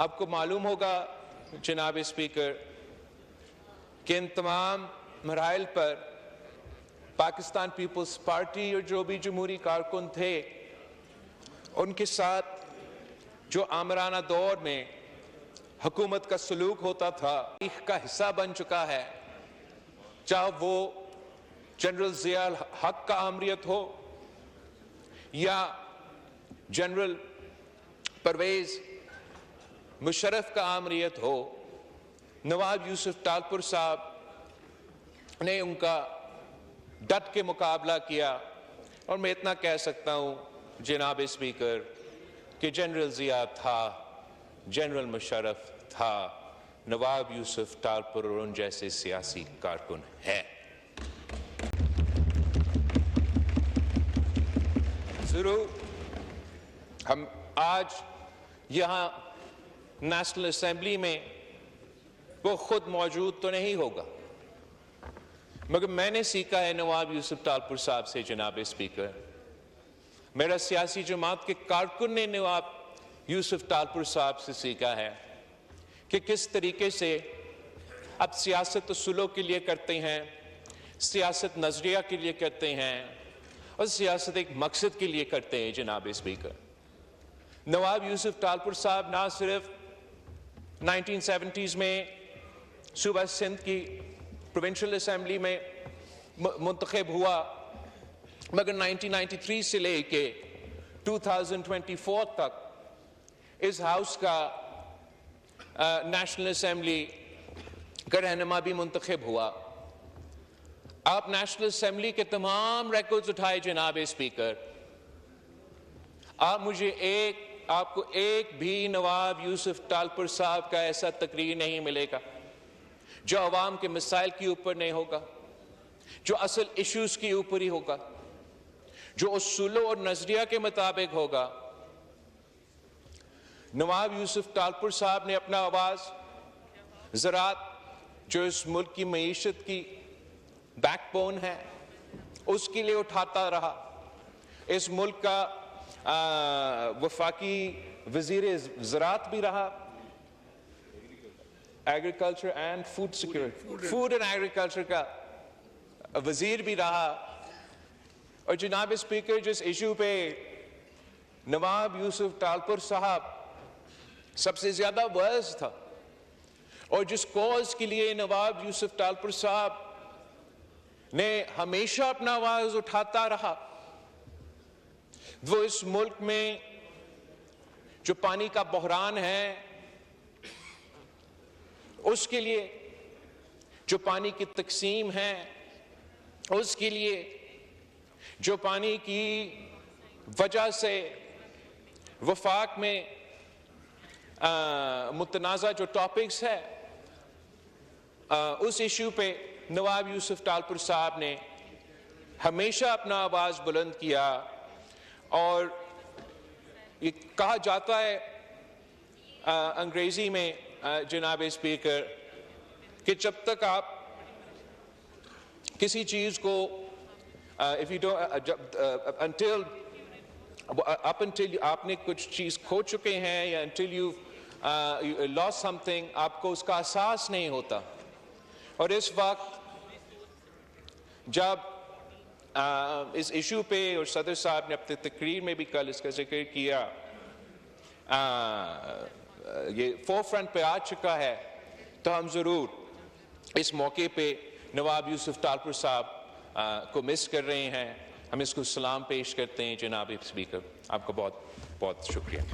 آپ کو معلوم ہوگا جناب اسپیکر کہ ان تمام مراحل پر پاکستان پیپلز پارٹی اور جو بھی جمہوری کارکن تھے ان کے ساتھ جو آمرانہ دور میں حکومت کا سلوک ہوتا تھا تاریخ کا حصہ بن چکا ہے، چاہے وہ جنرل ضیاء الحق کا آمریت ہو یا جنرل پرویز مشرف کا آمریت ہو۔ نواب یوسف ٹالپور صاحب نے ان کا ڈٹ کے مقابلہ کیا، اور میں اتنا کہہ سکتا ہوں جناب اسپیکر کہ جنرل ضیاء تھا، جنرل مشرف تھا، نواب یوسف ٹالپور اور ان جیسے سیاسی کارکن ہے۔ ضرور ہم آج یہاں نیشنل اسمبلی میں وہ خود موجود تو نہیں ہوگا، مگر میں نے سیکھا ہے نواب یوسف ٹالپور صاحب سے جناب اسپیکر، میرا سیاسی جماعت کے کارکن نے نواب یوسف ٹالپور صاحب سے سیکھا ہے کہ کس طریقے سے اب سیاست اصولوں کے لیے کرتے ہیں، سیاست نظریہ کے لیے کرتے ہیں، اور سیاست ایک مقصد کے لیے کرتے ہیں جناب اسپیکر۔ نواب یوسف ٹالپور صاحب نہ صرف 1970s میں صوبہ سندھ کی پروونشل اسمبلی میں منتخب ہوا، مگر 1993 سے لے کے 2024 تک اس ہاؤس کا نیشنل اسمبلی کا رہنما بھی منتخب ہوا۔ آپ نیشنل اسمبلی کے تمام ریکارڈز اٹھائے جناب اسپیکر، آپ کو ایک بھی نواب یوسف ٹالپور صاحب کا ایسا تقریر نہیں ملے گا جو عوام کے مسائل کے اوپر نہیں ہوگا، جو اصل ایشوز کے اوپر ہی ہوگا، جو اصولوں اور نظریہ کے مطابق ہوگا۔ نواب یوسف ٹالپور صاحب نے اپنا آواز زراعت جو اس ملک کی معیشت کی بیک بون ہے اس کے لیے اٹھاتا رہا۔ اس ملک کا وفاقی وزیر زراعت بھی رہا، agriculture and food security, food and agriculture کا وزیر بھی رہا۔ اور جناب اسپیکر جس ایشو پہ نواب یوسف ٹالپور صاحب سب سے زیادہ وائز تھا اور جس کوز کے لیے نواب یوسف ٹالپور صاحب نے ہمیشہ اپنا آواز اٹھاتا رہا، وہ اس ملک میں جو پانی کا بحران ہے اس کے لیے، جو پانی کی تقسیم ہے اس کے لیے، جو پانی کی وجہ سے وفاق میں متنازع جو ٹاپکس ہے اس ایشو پہ نواب یوسف ٹالپور صاحب نے ہمیشہ اپنا آواز بلند کیا۔ اور یہ کہا جاتا ہے انگریزی میں جناب اسپیکر کہ جب تک آپ کسی چیز کو until آپ نے کچھ چیز کھو چکے ہیں یا until you lost something آپ کو اس کا احساس نہیں ہوتا۔ اور اس وقت جب اس ایشو پہ اور صدر صاحب نے اپنے تقریر میں بھی کل اس کا ذکر کیا، یہ فور فرنٹ پہ آ چکا ہے، تو ہم ضرور اس موقع پہ نواب یوسف ٹالپور صاحب کو مس کر رہے ہیں، ہم اس کو سلام پیش کرتے ہیں جناب اسپیکر۔ آپ کا بہت بہت شکریہ۔